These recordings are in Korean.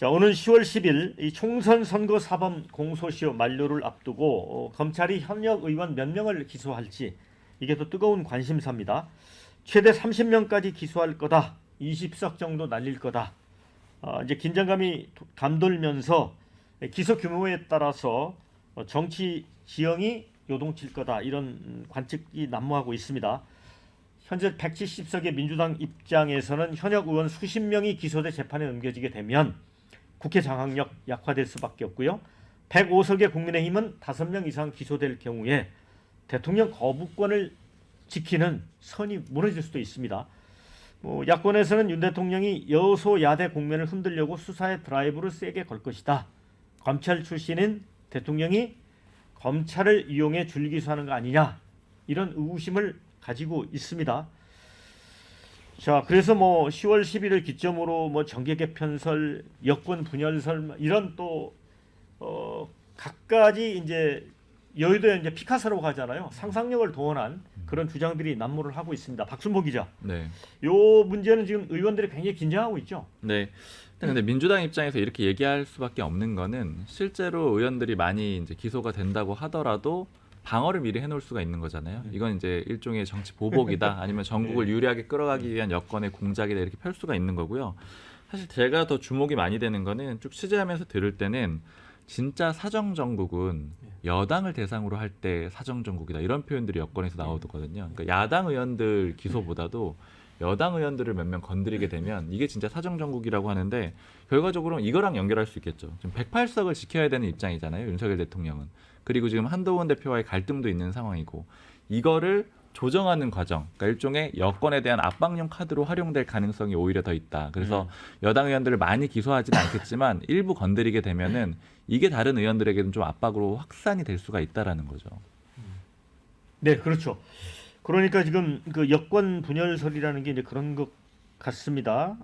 자, 오는 10월 10일 이 총선 선거 사범 공소시효 만료를 앞두고 검찰이 현역 의원 몇 명을 기소할지 이게 또 뜨거운 관심사입니다. 최대 30명까지 기소할 거다. 20석 정도 날릴 거다. 이제 긴장감이 감돌면서 기소 규모에 따라서 정치 지형이 요동칠 거다. 이런 관측이 난무하고 있습니다. 현재 170석의 민주당 입장에서는 현역 의원 수십 명이 기소돼 재판에 넘겨지게 되면 국회 장악력 약화될 수밖에 없고요. 105석의 국민의힘은 5명 이상 기소될 경우에 대통령 거부권을 지키는 선이 무너질 수도 있습니다. 야권에서는 윤 대통령이 여소야대 국면을 흔들려고 수사의 드라이브를 세게 걸 것이다. 검찰 출신인 대통령이 검찰을 이용해 줄기수하는 거 아니냐, 이런 의구심을 가지고 있습니다. 자, 그래서 10월 10일을 기점으로 정계 개편설, 여권 분열설 이런 또 각가지 이제 여의도에 이제 피카소라고 하잖아요. 상상력을 동원한 그런 주장들이 난무를 하고 있습니다. 박순보 기자. 네. 요 문제는 지금 의원들이 굉장히 긴장하고 있죠. 네. 근데 민주당 입장에서 이렇게 얘기할 수밖에 없는 거는 실제로 의원들이 많이 이제 기소가 된다고 하더라도 방어를 미리 해놓을 수가 있는 거잖아요. 이건 이제 일종의 정치 보복이다, 아니면 전국을 유리하게 끌어가기 위한 여권의 공작이다, 이렇게 펼 수가 있는 거고요. 사실 제가 더 주목이 많이 되는 거는 쭉 취재하면서 들을 때는 진짜 사정정국은 여당을 대상으로 할 때 사정정국이다, 이런 표현들이 여권에서 나오거든요. 그러니까 야당 의원들 기소보다도 여당 의원들을 몇 명 건드리게 되면 이게 진짜 사정정국이라고 하는데, 결과적으로 이거랑 연결할 수 있겠죠. 지금 108석을 지켜야 되는 입장이잖아요, 윤석열 대통령은. 그리고 지금 한동훈 대표와의 갈등도 있는 상황이고, 이거를 조정하는 과정, 그러니까 일종의 여권에 대한 압박용 카드로 활용될 가능성이 오히려 더 있다. 그래서 여당 의원들을 많이 기소하지는 않겠지만 일부 건드리게 되면은 이게 다른 의원들에게는 좀 압박으로 확산이 될 수가 있다라는 거죠. 네, 그렇죠. 그러니까 지금 그 여권 분열설이라는 게 이제 그런 것 같습니다.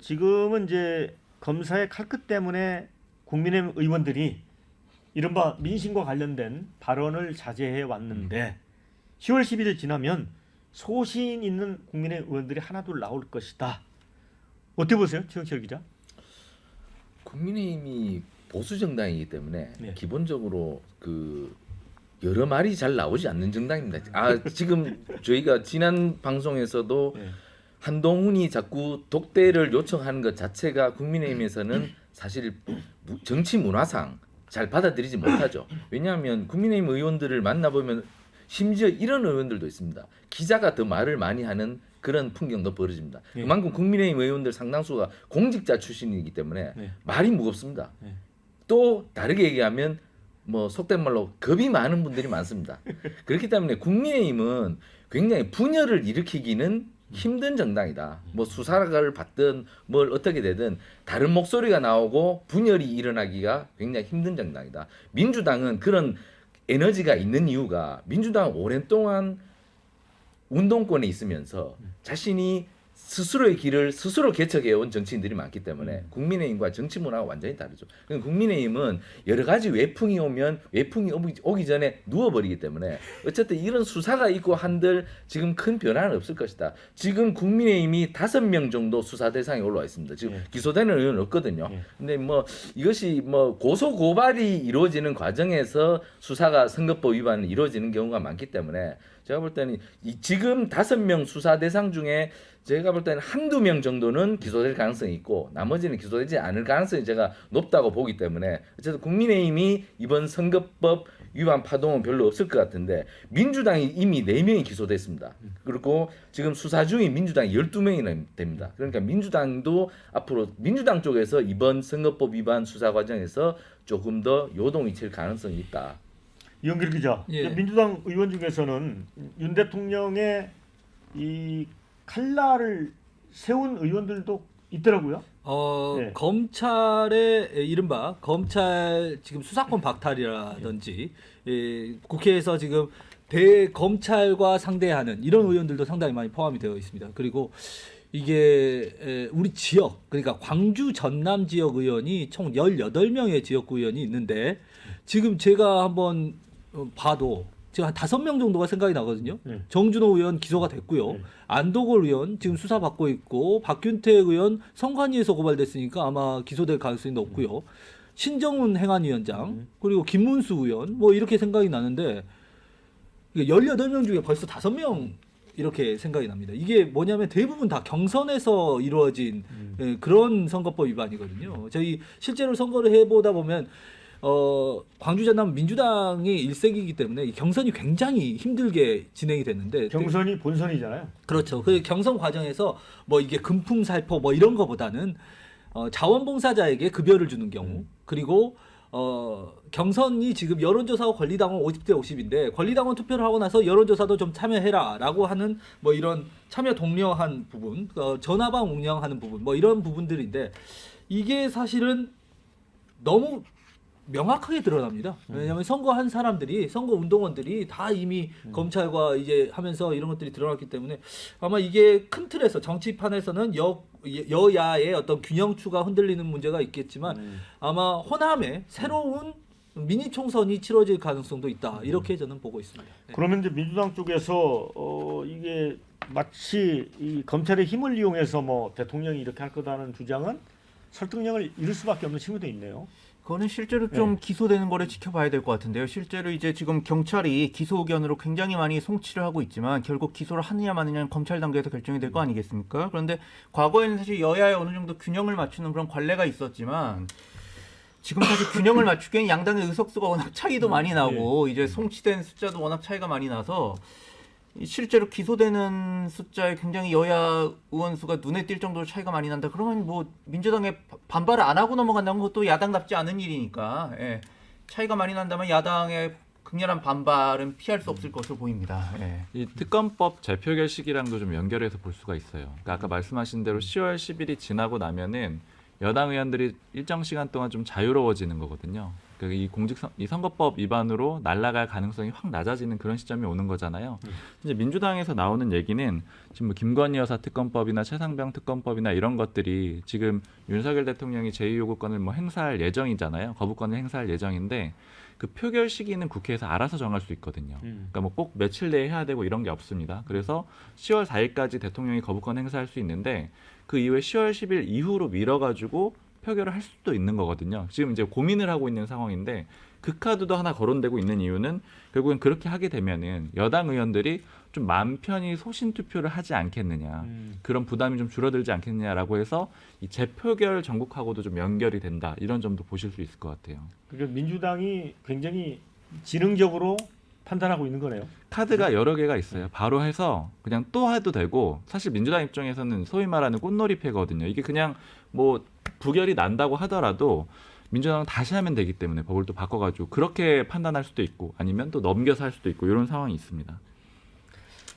지금은 이제 검사의 칼끝 때문에 국민의힘 의원들이 이른바 민심과 관련된 발언을 자제해 왔는데 10월 10일 지나면 소신 있는 국민의 의원들이 하나둘 나올 것이다. 어떻게 보세요, 최영철 기자? 국민의힘이 보수 정당이기 때문에 네. 기본적으로 그 여러 말이 잘 나오지 않는 정당입니다. 지금 저희가 지난 방송에서도 네. 한동훈이 자꾸 독대를 요청하는 것 자체가 국민의힘에서는 사실 정치 문화상 잘 받아들이지 못하죠. 왜냐하면 국민의힘 의원들을 만나보면 심지어 이런 의원들도 있습니다. 기자가 더 말을 많이 하는 그런 풍경도 벌어집니다. 네. 그만큼 국민의힘 의원들 상당수가 공직자 출신이기 때문에 네. 말이 무겁습니다. 네. 또 다르게 얘기하면 속된 말로 겁이 많은 분들이 많습니다. 그렇기 때문에 국민의힘은 굉장히 분열을 일으키기는 힘든 정당이다. 수사를 받든 뭘 어떻게 되든 다른 목소리가 나오고 분열이 일어나기가 굉장히 힘든 정당이다. 민주당은 그런 에너지가 있는 이유가, 민주당은 오랜 동안 운동권에 있으면서 자신이 스스로의 길을 스스로 개척해온 정치인들이 많기 때문에 국민의힘과 정치 문화가 완전히 다르죠. 국민의힘은 여러 가지 외풍이 오면 외풍이 오기 전에 누워버리기 때문에 어쨌든 이런 수사가 있고 한들 지금 큰 변화는 없을 것이다. 지금 국민의힘이 5명 정도 수사 대상에 올라와 있습니다. 지금 기소되는 의원은 없거든요. 근데 이것이 고소 고발이 이루어지는 과정에서 수사가 선거법 위반이 이루어지는 경우가 많기 때문에 제가 볼 때는 지금 5명 수사 대상 중에 제가 볼 때는 한두 명 정도는 기소될 가능성이 있고 나머지는 기소되지 않을 가능성이 제가 높다고 보기 때문에 어쨌든 국민의힘이 이번 선거법 위반 파동은 별로 없을 것 같은데, 민주당이 이미 4명이 기소됐습니다. 그리고 지금 수사 중인 민주당이 12명이나 됩니다. 그러니까 민주당도 앞으로 민주당 쪽에서 이번 선거법 위반 수사 과정에서 조금 더 요동이 칠 가능성이 있다. 이영길 기자, 예. 민주당 의원 중에서는 윤 대통령의 이 칼날을 세운 의원들도 있더라고요. 네. 검찰의 이른바 검찰 지금 수사권 박탈이라든지 국회에서 지금 대검찰과 상대하는 이런 의원들도 상당히 많이 포함이 되어 있습니다. 그리고 이게 우리 지역, 그러니까 광주 전남 지역 의원이 총 18명의 지역구 의원이 있는데 지금 제가 한번 봐도 지금 한 5명 정도가 생각이 나거든요. 네. 정준호 의원 기소가 됐고요. 네. 안도걸 의원 지금 수사 받고 있고 박균태 의원 성관위에서 고발됐으니까 아마 기소될 가능성이 높고요. 신정훈 행안위원장 그리고 김문수 의원 뭐 이렇게 생각이 나는데 18명 중에 벌써 5명 이렇게 생각이 납니다. 이게 뭐냐면 대부분 다 경선에서 이루어진 그런 선거법 위반이거든요. 저희 실제로 선거를 해보다 보면 광주 전남 민주당이 일색이기 때문에 이 경선이 굉장히 힘들게 진행이 됐는데 경선이 본선이잖아요. 그렇죠. 그 경선 과정에서 뭐 이게 금품살포 뭐 이런 거보다는 자원봉사자에게 급여를 주는 경우 그리고 경선이 지금 여론조사와 권리당원 50대 50인데 권리당원 투표를 하고 나서 여론조사도 좀 참여해라라고 하는 뭐 이런 참여 독려한 부분, 전화방 운영하는 부분, 뭐 이런 부분들인데 이게 사실은 너무 명확하게 드러납니다. 왜냐하면 선거한 사람들이 선거 운동원들이 다 이미 검찰과 이제 하면서 이런 것들이 드러났기 때문에 아마 이게 큰 틀에서 정치판에서는 여야의 어떤 균형추가 흔들리는 문제가 있겠지만 아마 호남에 새로운 미니 총선이 치러질 가능성도 있다. 이렇게 저는 보고 있습니다. 네. 그러면 이제 민주당 쪽에서 이게 마치 이 검찰의 힘을 이용해서 뭐 대통령이 이렇게 할 거다는 주장은 설득력을 잃을 수밖에 없는 친구도 있네요. 그거는 실제로 좀 기소되는 거를 지켜봐야 될 것 같은데요. 실제로 이제 지금 경찰이 기소 의견으로 굉장히 많이 송치를 하고 있지만 결국 기소를 하느냐 마느냐는 검찰 단계에서 결정이 될 거 아니겠습니까? 그런데 과거에는 사실 여야의 어느 정도 균형을 맞추는 그런 관례가 있었지만 지금 사실 균형을 맞추기엔 양당의 의석수가 워낙 차이도 많이 나고 이제 송치된 숫자도 워낙 차이가 많이 나서 실제로 기소되는 숫자에 굉장히 여야 의원 수가 눈에 띌 정도로 차이가 많이 난다. 그러면 뭐 민주당에 반발을 안 하고 넘어간다는 것도 야당답지 않은 일이니까 차이가 많이 난다면 야당의 극렬한 반발은 피할 수 없을 것으로 보입니다. 이 특검법 재표결 시기랑도 좀 연결해서 볼 수가 있어요. 그러니까 아까 말씀하신 대로 10월 10일이 지나고 나면은 여당 의원들이 일정 시간 동안 좀 자유로워지는 거거든요. 그러니까 이 선거법 위반으로 날아갈 가능성이 확 낮아지는 그런 시점이 오는 거잖아요. 이제 민주당에서 나오는 얘기는 지금 뭐 김건희 여사 특검법이나 최상병 특검법이나 이런 것들이 지금 윤석열 대통령이 제2요구권을 뭐 행사할 예정이잖아요. 거부권을 행사할 예정인데 그 표결 시기는 국회에서 알아서 정할 수 있거든요. 그러니까 뭐 꼭 며칠 내에 해야 되고 이런 게 없습니다. 그래서 10월 4일까지 대통령이 거부권 행사할 수 있는데 그 이후에 10월 10일 이후로 미뤄가지고 표결을 할 수도 있는 거거든요. 지금 이제 고민을 하고 있는 상황인데 그 카드도 하나 거론되고 있는 이유는 결국엔 그렇게 하게 되면은 여당 의원들이 좀 마음 편히 소신 투표를 하지 않겠느냐, 그런 부담이 좀 줄어들지 않겠느냐라고 해서 이 재표결 전국하고도 좀 연결이 된다, 이런 점도 보실 수 있을 것 같아요. 그러니까 민주당이 굉장히 지능적으로 판단하고 있는 거네요. 카드가 여러 개가 있어요. 바로 해서 그냥 또 해도 되고, 사실 민주당 입장에서는 소위 말하는 꽃놀이 패거든요. 이게 그냥 뭐 부결이 난다고 하더라도 민주당은 다시 하면 되기 때문에 법을 또 바꿔가지고 그렇게 판단할 수도 있고 아니면 또 넘겨서 할 수도 있고 이런 상황이 있습니다.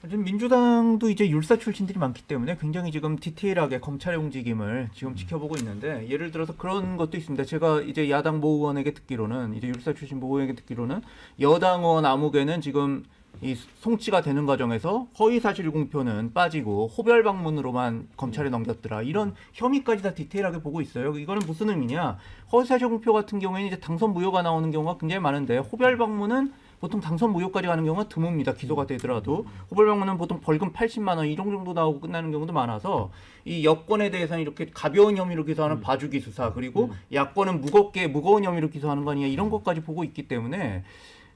지금 민주당도 이제 율사 출신들이 많기 때문에 굉장히 지금 디테일하게 검찰의 움직임을 지금 지켜보고 있는데, 예를 들어서 그런 것도 있습니다. 제가 이제 야당 모 의원에게 듣기로는, 이제 율사 출신 모 의원에게 듣기로는 여당 의원 아무개는 지금 이 송치가 되는 과정에서 허위사실 공표는 빠지고 호별 방문으로만 검찰에 넘겼더라, 이런 혐의까지 다 디테일하게 보고 있어요. 이거는 무슨 의미냐? 허위사실 공표 같은 경우에는 이제 당선 무효가 나오는 경우가 굉장히 많은데, 호별 방문은 보통 당선 무효까지 가는 경우가 드뭅니다. 기소가 되더라도. 호별 방문은 보통 벌금 80만 원 이런 정도 나오고 끝나는 경우도 많아서, 이 여권에 대해서는 이렇게 가벼운 혐의로 기소하는 봐주기 수사, 그리고 야권은 무거운 혐의로 기소하는 거 아니냐, 이런 것까지 보고 있기 때문에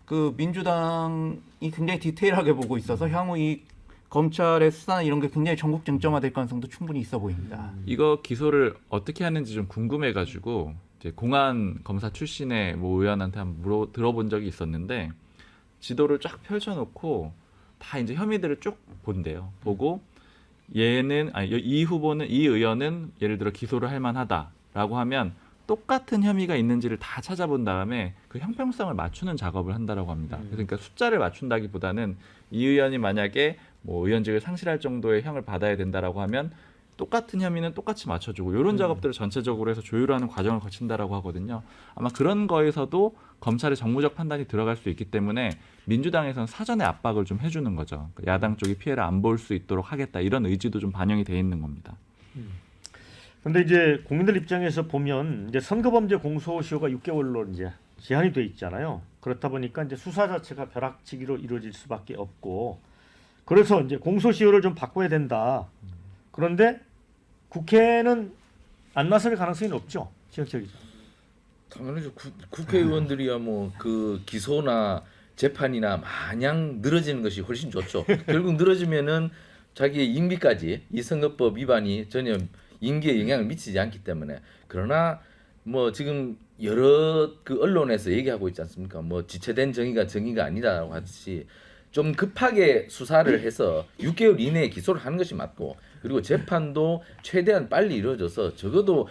그 민주당이 굉장히 디테일하게 보고 있어서 향후 이 검찰의 수사나 이런 게 굉장히 전국 쟁점화될 가능성도 충분히 있어 보입니다. 이거 기소를 어떻게 하는지 좀 궁금해가지고 이제 공안 검사 출신의 뭐 의원한테 한번 들어본 적이 있었는데, 지도를 쫙 펼쳐놓고 다 이제 혐의들을 쭉 본대요. 보고 이 후보는, 이 의원은 예를 들어 기소를 할 만하다라고 하면 똑같은 혐의가 있는지를 다 찾아본 다음에 그 형평성을 맞추는 작업을 한다라고 합니다. 그러니까 숫자를 맞춘다기보다는 이 의원이 만약에 뭐 의원직을 상실할 정도의 형을 받아야 된다라고 하면 똑같은 혐의는 똑같이 맞춰주고, 이런 작업들을 전체적으로 해서 조율하는 과정을 거친다라고 하거든요. 아마 그런 거에서도 검찰의 정무적 판단이 들어갈 수 있기 때문에 민주당에서는 사전에 압박을 좀 해주는 거죠. 야당 쪽이 피해를 안 볼 수 있도록 하겠다, 이런 의지도 좀 반영이 돼 있는 겁니다. 근데 이제 국민들 입장에서 보면 이제 선거범죄 공소시효가 6개월로 이제 제한이 돼 있잖아요. 그렇다 보니까 이제 수사 자체가 벼락치기로 이루어질 수밖에 없고 그래서 이제 공소시효를 좀 바꿔야 된다. 그런데 국회는 안 나설 가능성이 높죠. 지역적 기자. 당연히죠. 국회의원들이야 뭐 그 기소나 재판이나 마냥 늘어지는 것이 훨씬 좋죠. 결국 늘어지면은 자기의 임기까지 이 선거법 위반이 전혀 임기에 영향을 미치지 않기 때문에. 그러나 뭐 지금 여러 그 언론에서 얘기하고 있지 않습니까? 뭐 지체된 정의가 정의가 아니다라고 하듯이 좀 급하게 수사를 해서 6개월 이내에 기소를 하는 것이 맞고 그리고 재판도 최대한 빨리 이루어져서 적어도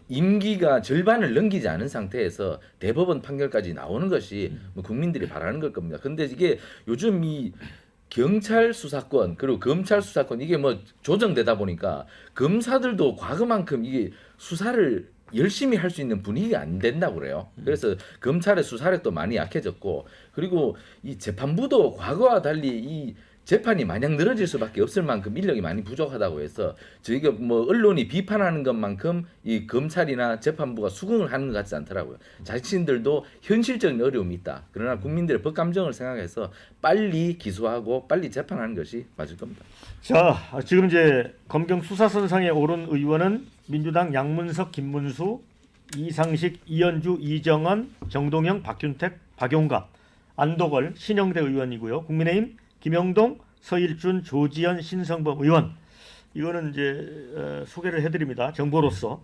임기가 절반을 넘기지 않은 상태에서 대법원 판결까지 나오는 것이 뭐 국민들이 바라는 걸 겁니다. 근데 이게 요즘 이 경찰 수사권 그리고 검찰 수사권 이게 뭐 조정되다 보니까 검사들도 과거만큼 이게 수사를 열심히 할 수 있는 분위기가 안 된다고 그래요. 그래서 검찰의 수사력도 많이 약해졌고 그리고 이 재판부도 과거와 달리 이 재판이 마냥 늘어질 수밖에 없을 만큼 인력이 많이 부족하다고 해서 저희가 뭐 언론이 비판하는 것만큼 이 검찰이나 재판부가 수긍을 하는 것 같지 않더라고요. 자신들도 현실적인 어려움이 있다. 그러나 국민들의 법 감정을 생각해서 빨리 기소하고 빨리 재판하는 것이 맞을 겁니다. 자, 지금 이제 검경 수사선상에 오른 의원은 민주당 양문석, 김문수, 이상식, 이현주, 이정원, 정동영, 박균택, 박용갑, 안도걸, 신영대 의원이고요. 국민의힘 김영동, 서일준, 조지현, 신성범 의원. 이거는 이제 소개를 해드립니다. 정보로서.